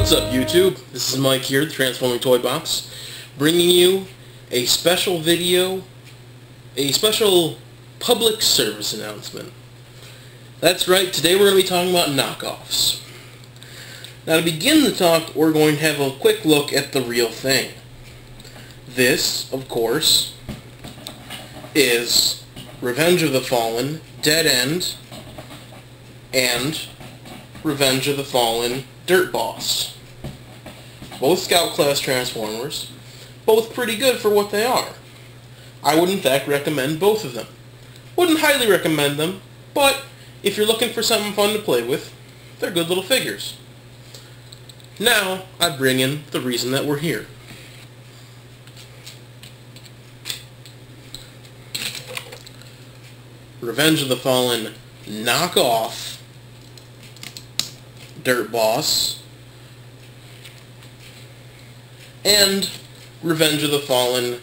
What's up, YouTube? This is Mike here, the Transforming Toy Box, bringing you a special video, a special public service announcement. That's right, today we're going to be talking about knockoffs. Now to begin the talk, we're going to have a quick look at the real thing. This, of course, is Revenge of the Fallen, Dead End, and Revenge of the Fallen, Dirt Boss. Both Scout class Transformers, both pretty good for what they are. I would in fact recommend both of them. Wouldn't highly recommend them, but if you're looking for something fun to play with, they're good little figures. Now, I bring in the reason that we're here. Revenge of the Fallen knockoff Dirt Boss and Revenge of the Fallen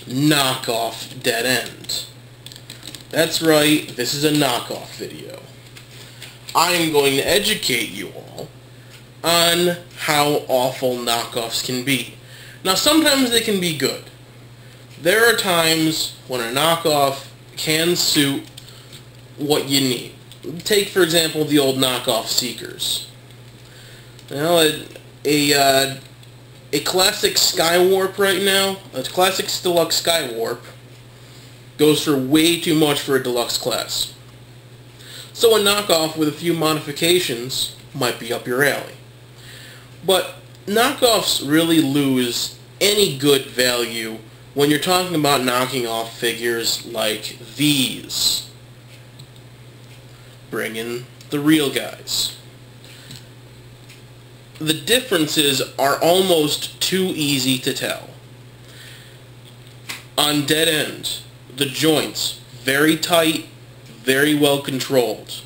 knockoff Dead End. That's right, this is a knockoff video. I am going to educate you all on how awful knockoffs can be. Now sometimes they can be good. There are times when a knockoff can suit what you need. Take, for example, the old knockoff Seekers. Well, a classic Skywarp right now, a classic deluxe Skywarp, goes for way too much for a deluxe class. So a knockoff with a few modifications might be up your alley. But knockoffs really lose any good value when you're talking about knocking off figures like these. Bring in the real guys. The differences are almost too easy to tell. On Dead End, the joints, very tight, very well controlled.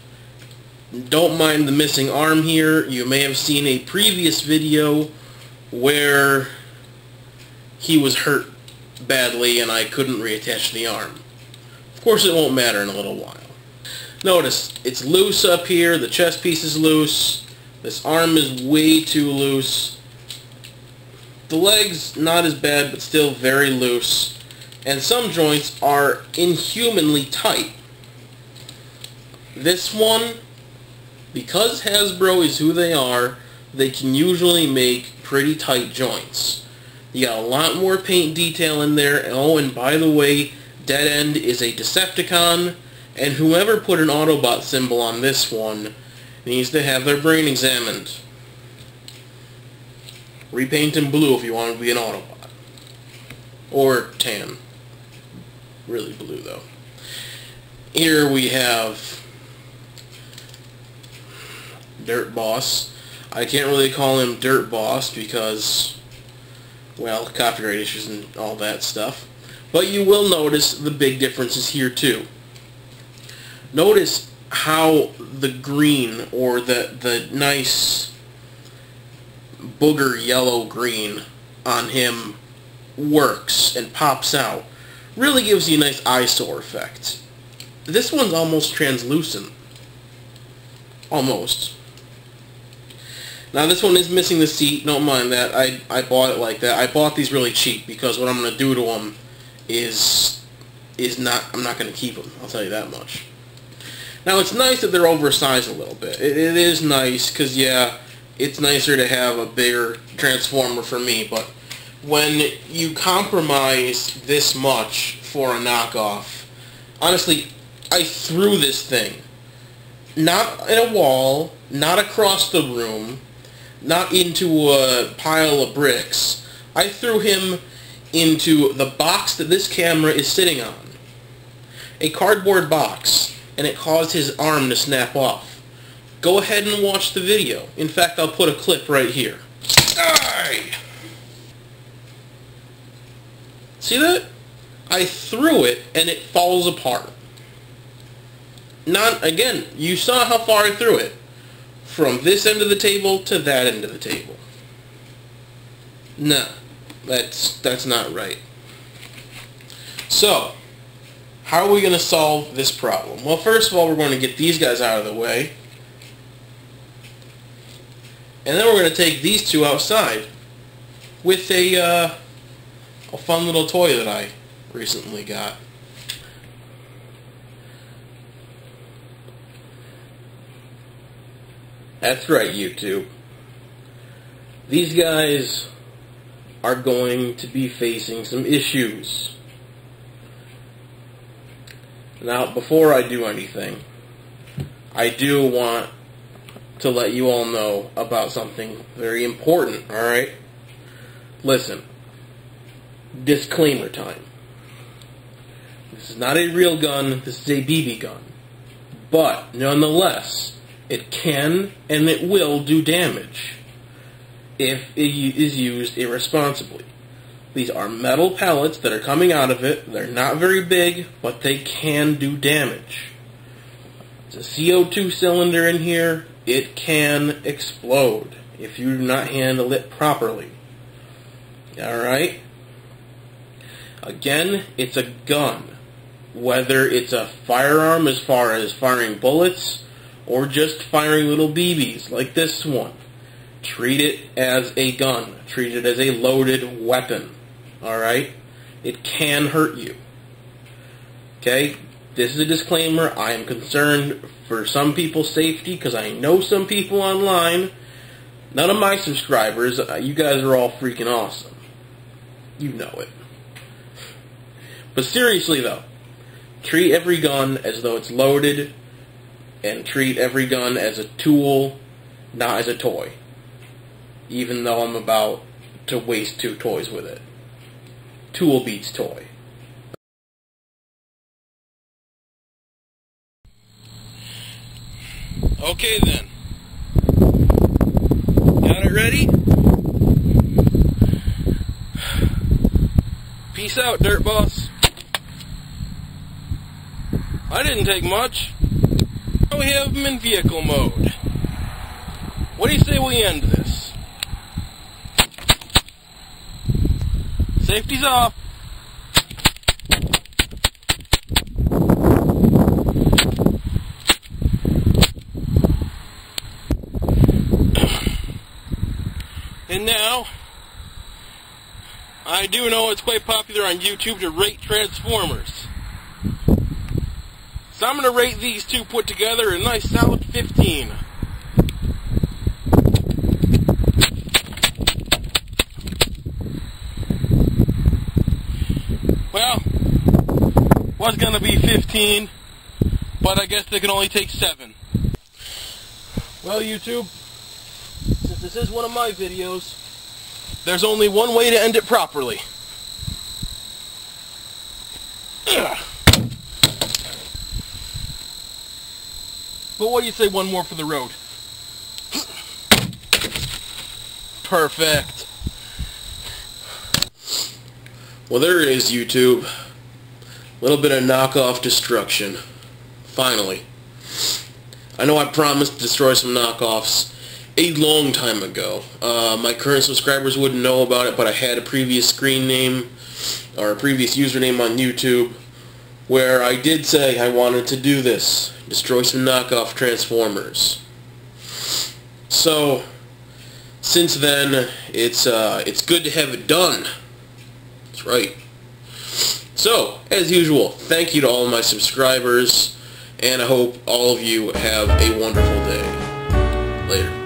Don't mind the missing arm here. You may have seen a previous video where he was hurt badly and I couldn't reattach the arm. Of course it won't matter in a little while. Notice, it's loose up here, the chest piece is loose, this arm is way too loose, the legs not as bad but still very loose, and some joints are inhumanly tight. This one, because Hasbro is who they are, they can usually make pretty tight joints. You got a lot more paint detail in there. Oh, and by the way, Dead End is a Decepticon, and whoever put an Autobot symbol on this one needs to have their brain examined. Repaint in blue if you want to be an Autobot. Or tan. Really blue, though. Here we have Dirt Boss. I can't really call him Dirt Boss because, well, copyright issues and all that stuff. But you will notice the big differences here too. Notice how the green, or the nice booger yellow green on him works and pops out. Really gives you a nice eyesore effect. This one's almost translucent. Almost. Now this one is missing the seat, don't mind that. I bought it like that. I bought these really cheap because what I'm going to do to them I'm not going to keep them, I'll tell you that much. Now it's nice that they're oversized a little bit. It is nice because, yeah, it's nicer to have a bigger Transformer for me, but when you compromise this much for a knockoff, honestly, I threw this thing. Not in a wall, not across the room, not into a pile of bricks. I threw him into the box that this camera is sitting on. A cardboard box, and it caused his arm to snap off. Go ahead and watch the video. In fact, I'll put a clip right here. Aye! See that? I threw it, and it falls apart. Again, you saw how far I threw it. From this end of the table to that end of the table. No, that's not right. So, how are we going to solve this problem? Well, first of all, we're going to get these guys out of the way. And then we're going to take these two outside with a fun little toy that I recently got. That's right, YouTube. These guys are going to be facing some issues. Now, before I do anything, I do want to let you all know about something very important, alright? Listen, disclaimer time. This is not a real gun, this is a BB gun. But, nonetheless, it can and it will do damage if it is used irresponsibly. These are metal pellets that are coming out of it. They're not very big, but they can do damage. There's a CO2 cylinder in here. It can explode if you do not handle it properly. Alright? Again, it's a gun. Whether it's a firearm as far as firing bullets or just firing little BBs like this one. Treat it as a gun. Treat it as a loaded weapon. Alright? It can hurt you. Okay? This is a disclaimer. I am concerned for some people's safety because I know some people online. None of my subscribers. You guys are all freaking awesome. You know it. But seriously though, treat every gun as though it's loaded and treat every gun as a tool, not as a toy. Even though I'm about to waste 2 toys with it. Tool beats toy. Okay then. Got it ready? Peace out, Dirt Boss. I didn't take much. Now we have them in vehicle mode. What do you say we end this? Safety's off. And now, I do know it's quite popular on YouTube to rate Transformers. So I'm going to rate these two put together a nice solid 15. Well, was going to be 15, but I guess they can only take 7. Well, YouTube, since this is one of my videos, there's only one way to end it properly. Ugh. But what do you say one more for the road? Perfect. Well, there it is, YouTube. A little bit of knockoff destruction. Finally. I know I promised to destroy some knockoffs a long time ago. My current subscribers wouldn't know about it, but I had a previous screen name, or a previous username on YouTube, where I did say I wanted to do this. Destroy some knockoff Transformers. So, since then, it's good to have it done. That's right. So, as usual, thank you to all of my subscribers, and I hope all of you have a wonderful day. Later.